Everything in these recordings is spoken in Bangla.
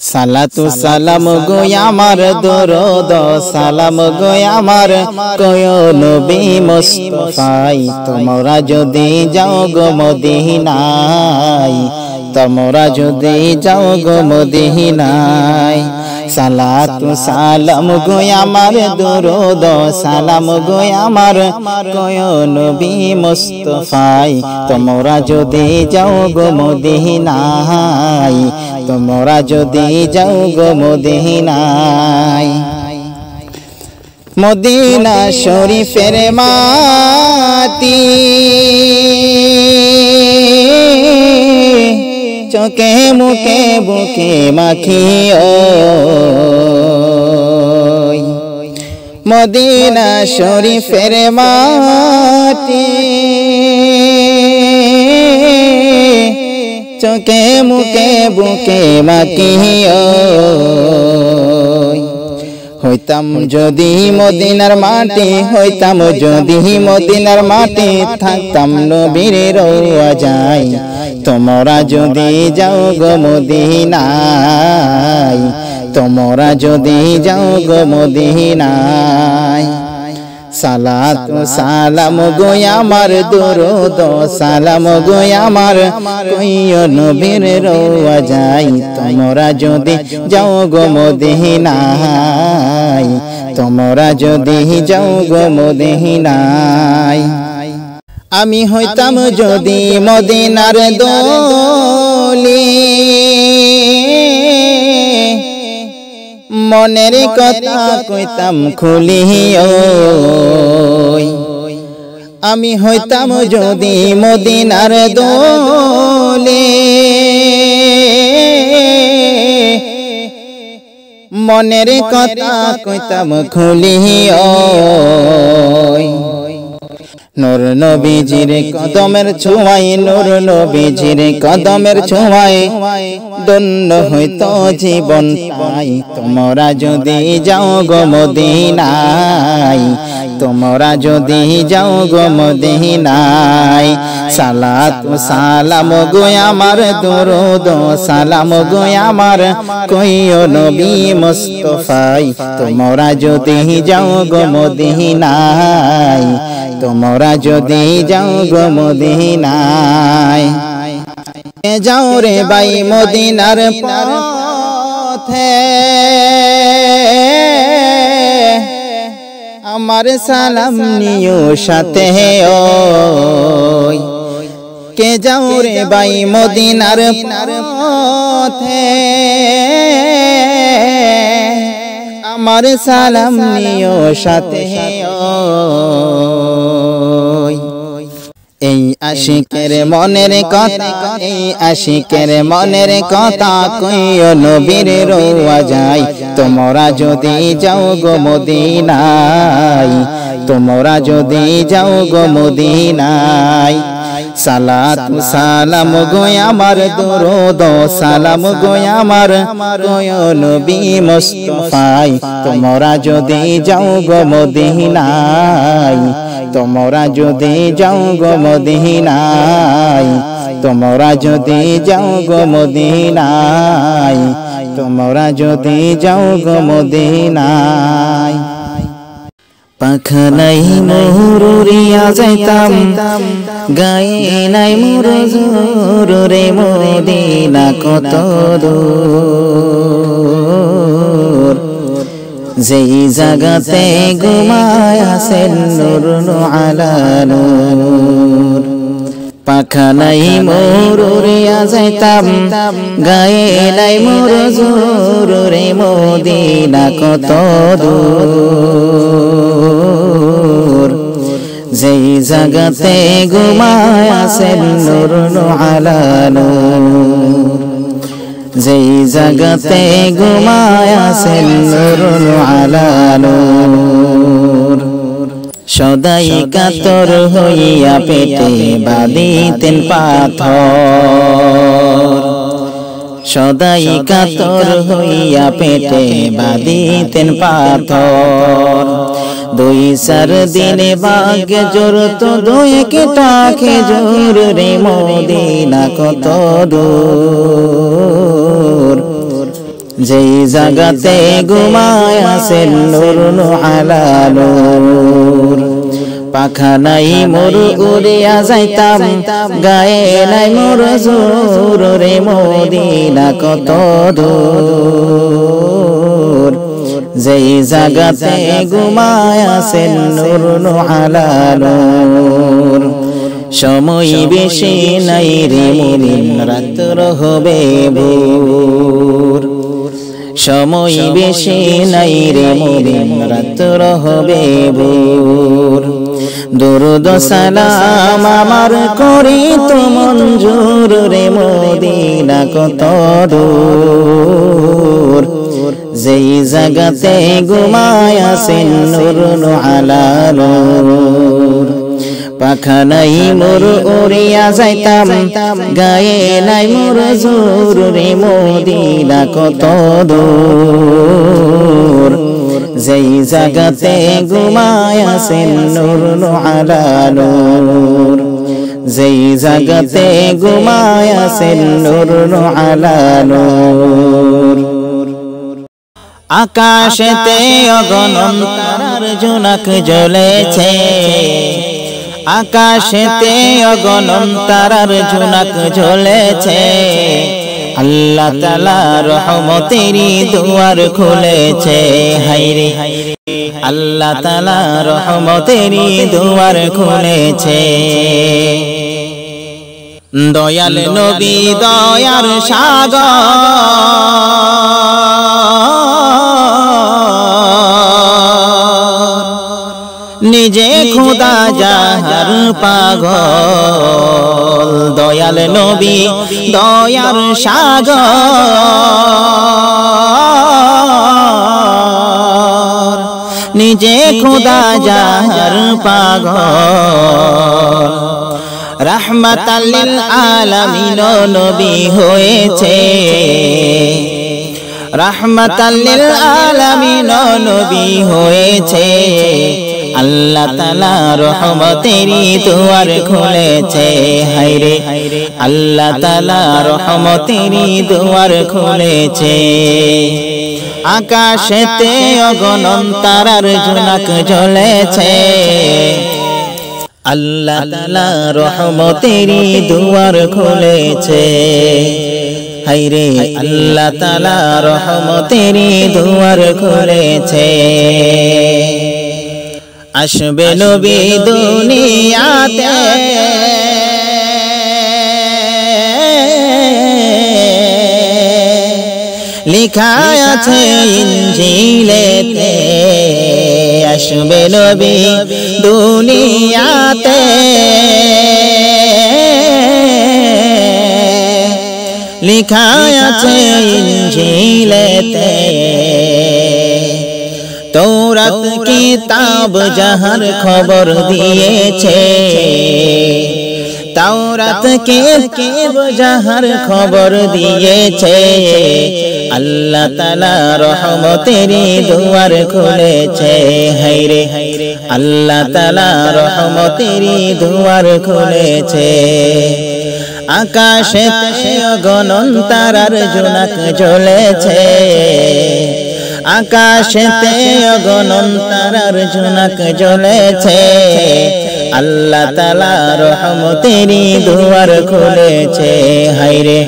সালাতু সালাম গো আমার দরুদ সালাম গো আমার কয় নবী মুস্তাফাই তোমরা যদি যাও গো মদিনায় তোমরা যদি যাও গো মদিনায় সালাতু সালাম গো আমার দরুদ সালাম গো আমার কয় নবী মুস্তাফাই তোমরা যদি যাও গো মদিনায় তোমরা যদি যাও গো মদিনায় মদিনা শরীফের মাটি চোখে মুখে বুকে মাখিও মদিনা শরীফের মাটি চোখে মুখে বুকে মাখিও হইতাম যদি মদিনার মাটি হইতাম যদি মদিনার মাটি থাকতাম নবীর রওজায় তোমরা যদি যাও গো মদিনায় তোমরা যদি যাও গো মদিনায় সালাতু সালাম গো আমার দরুদ সালাম গো আমার কইও নবীর রওজায় তোমরা যদি যাও গো মদিনায় তোমরা যদি যাও গো মদিনায় আমি হইতাম যদি মদিনার দলি মনের কথা কইতাম খুলিও আমি হইতাম যদি মদিনার দলি মনের কথা কইতাম খুলিও নূর নবীজির কদমের ছোঁয়ায় নূর নবীজির কদমের ছোঁয়ায় ধন্য হইতো জীবন পাই তোমরা যদি যাও গো মদিনায় তোমরা যদি যাও গো মদিনায় সালাতু সালাম গো আমার দরুদ সালাম গো আমার কইও নবী মুস্তাফাই তোমরা যদি যাও গো মদিনায় তোমরা যদি যাও গো মদিনায় যাও রে ভাই মদিনার পথে আমার সালাম নিও সাথে কে যাও রে ভাই মদিনার পথে আমার সালাম নিও সাথে এই আশিকের মনের কথা এই আশিকের মনের কথা কইও নবীর রওজায় তোমরা যদি যাও গো মদিনায় তোমরা যদি যাও গো মদিনায় সালাতু সালাম গো আমার দরুদ সালাম গো আমার কইও নবী মুস্তাফাই তোমরা যদি যাও গো মদিনায় তোমরা যদি যাও গো মদিনায় তোমরা যদি যাও গো মদিনায় তোমরা যদি যাও গো মদিনায় পাখা নাই মোর উড়িয়া যাইতাম গায়ে নাই মোর জোর রে মদিনা কত দূর যেই জাগাতে ঘুমায় আছেন নূর আলা নূর পাখা নাই মোর উড়িয়া যাইতাম গায়ে নাই মোর জোর রে মদিনা কত দূর যেই জাগাতে ঘুমায় আছেন নূর আলা নূর যেই জাগাতে ঘুমায় আছেন নূর আলা নূর সদাই কাতর হইয়া পেটে বাঁধিতেন পাথর সদাই কাতর হইয়া পেটে বাঁধিতেন পাথর দুই চার দিনে ভাগ্যে জোরত দুই কেটা খেজুর রে মদিনা কত দূর যেই জাগাতে ঘুমায় আছেন নূর আলা নূর। পাখা নাই মোর উড়িয়া যাইতাম, গায়ে নাই মোর জোর রে মদিনা কত দূর। যেই জাগাতে ঘুমায় আছেন নূর আলা নূর। সময় বেশি নাই রে মুমিন, রাত্র হবে ভোর। সময় বেশি নাই রে মুমিন, রাত্র হবে ভোর। দরুদ সালাম আমার করি তো মঞ্জুর রে মদিনা কত দূর। যেই জাগাতে ঘুমায় আছেন নূর আলা নূর। পাখা নাই মোর উড়িয়া যাইতাম, গায়ে নাই মোর জোর রে মদিনা কত দূর। যেই জাগাতে ঘুমায় আছেন নূর আলা নূর। যেই জাগাতে ঘুমায় আছেন নূর আলা নূর। আকাশেতে অগণন তারার জোনাক জ্বলেছে, আকাশেতে অগণন তারার জোনাক জ্বলেছে। আল্লাহ তাআলা রহমতেরই দুয়ার খুলেছে, হায়রে আল্লাহ তাআলা রহমতেরই দুয়ার খুলেছে। দয়াল নবী দয়ার সাগর, নিজে খোদা যাহার পাগল। দয়াল নবী দয়ার সাগর, নিজে খোদা যাহার পাগল। রাহমাতাল লিল আলামিন নবী হয়েছে, রাহমাতাল লিল আলামিন নবী হয়েছে। আল্লাহ তাআলা রহমতেরই দুয়ার খুলেছে, হায়রে আল্লাহ তাআলা রহমতেরই দুয়ার খুলেছে। আকাশেতে অগণন তারার জোনাক জ্বলেছে, আল্লাহ তাআলা রহমতেরই দুয়ার খুলেছে, হায়রে আল্লাহ তাআলা রহমতেরই দুয়ার খুলেছে। আসবে নবী দুনিয়াতে, লেখা আছে ইনজিলেতে। আসবে নবী দুনিয়াতে, লেখা আছে ইনজিলেতে। তৌরাত কিতাব যাহার খবর দিয়েছে, তাওরাত কিতাব যাহার খবর দিয়েছে। আল্লাহ তাআলা রহমতেরই দুয়ার খুলেছে, হায়রে আল্লাহ তাআলা রহমতেরই দুয়ার খুলেছে। আকাশেতে অগণন তারার জোনাক জ্বলেছে, আকাশেতে অগণন তারার জোনাক জ্বলেছে। আল্লাহ তাআলা রহমতেরই দুয়ার খুলেছে, হায়রে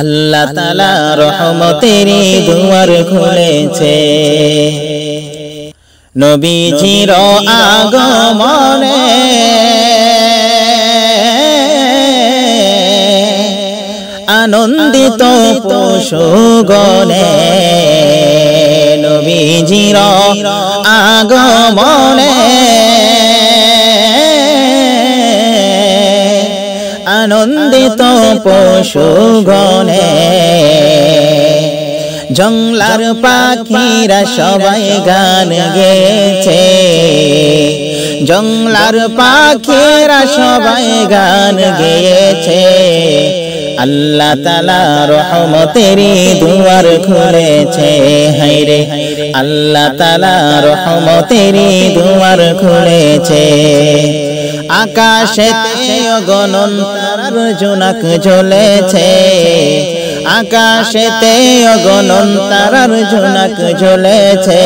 আল্লাহ তাআলা রহমতেরই দুয়ার খুলেছে। নবীজির আগমনে আনন্দিত পশুগণে, নবীজির আগমনে আনন্দিত পশুগণে। জংলার পাখিরা সবাই গান গেয়েছে, জংলার পাখিরা সবাই গান গেয়েছে। আল্লাহ তাআলা রহমতেরই দুয়ার খুলেছে, হায়রে আল্লাহ তাআলা রহমতেরই দুয়ার খুলেছে। আকাশেতে অগণন তারার জোনাক জ্বলেছে, আকাশেতে অগণন তারার ঝুনক ঝুলেছে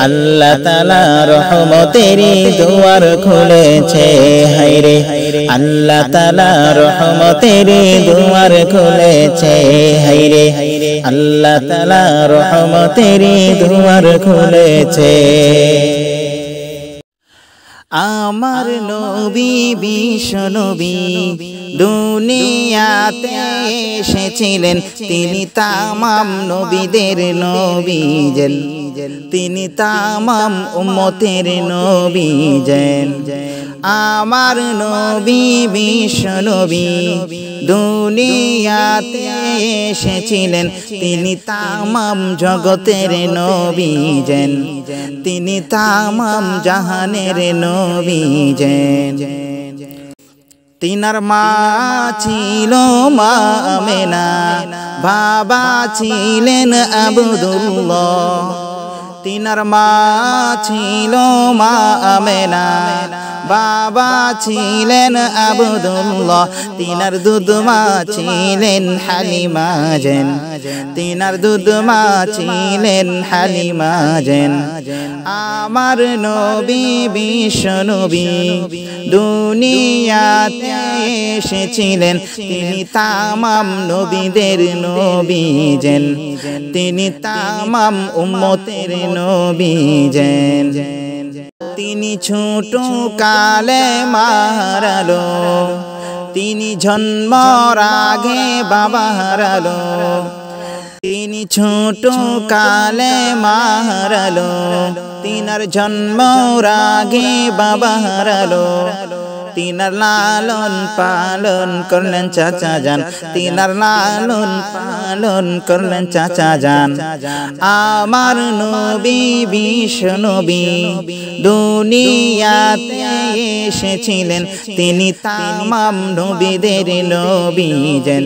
আল্লাহ তাআলা রহমতেরই দুয়ার খুলেছে হায়রে আল্লাহ তাআলা রহমতেরই দুয়ার খুলেছে হায়রে আল্লাহ তাআলা রহমতেরই দুয়ার খুলেছে আমার নবী বিশ্ব নবী দুনিয়াতে এসেছিলেন তিনি তামাম নবীদের নবী যেন তিনি তামাম উম্মতের নবী যেন আমার নবী বিশ্ব নবী দুনিয়াতে এসেছিলেন তিনি তামাম জগতের নবী যেন তিনি তামাম জাহানের নবী যেন তিনার মা ছিল মা আমেনা বাবা ছিলেন আব্দুল্লাহ তিনার মা ছিল মা আমেনা বাবা ছিলেন আব্দুল্লাহ তিনার দুধমা ছিলেন হালিমা যেন তিনার দুধমা ছিলেন হালিমা যেন আমার নবী বিশ্ব নবী দুনিয়াতে এসেছিলেন তিনি তামাম নবীদের নবী যেন তিনি তামাম উম্মতের নবী যেন তিনি ছোট কালে মারালো তিনি জন্মর আগে বাবা হারালো তিনি ছোট কালে মারালো তিনার জন্মর আগে বাবা হারালো তিনার লালন পালন করলেন চাচা জান তিনার লালন পালন করলেন চাচা জান আমার নবী বিশ্ব নবী দুনিয়াতে এসেছিলেন তিনি তামাম নবীদের নবী যেন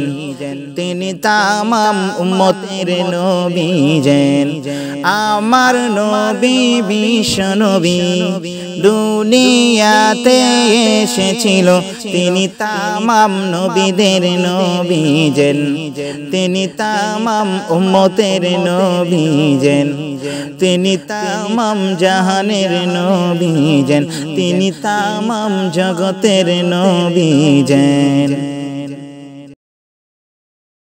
তিনি তামাম উম্মতের নবী যেন আমার নবী বিশ্ব নবী দুনিয়াতে এসেছিল তিনি তামাম নবীদের নবী যেন তিনি তামাম উম্মতের নবী যেন তিনি তামাম জাহানের নবী যেন তিনি তামাম জগতের নবী যেন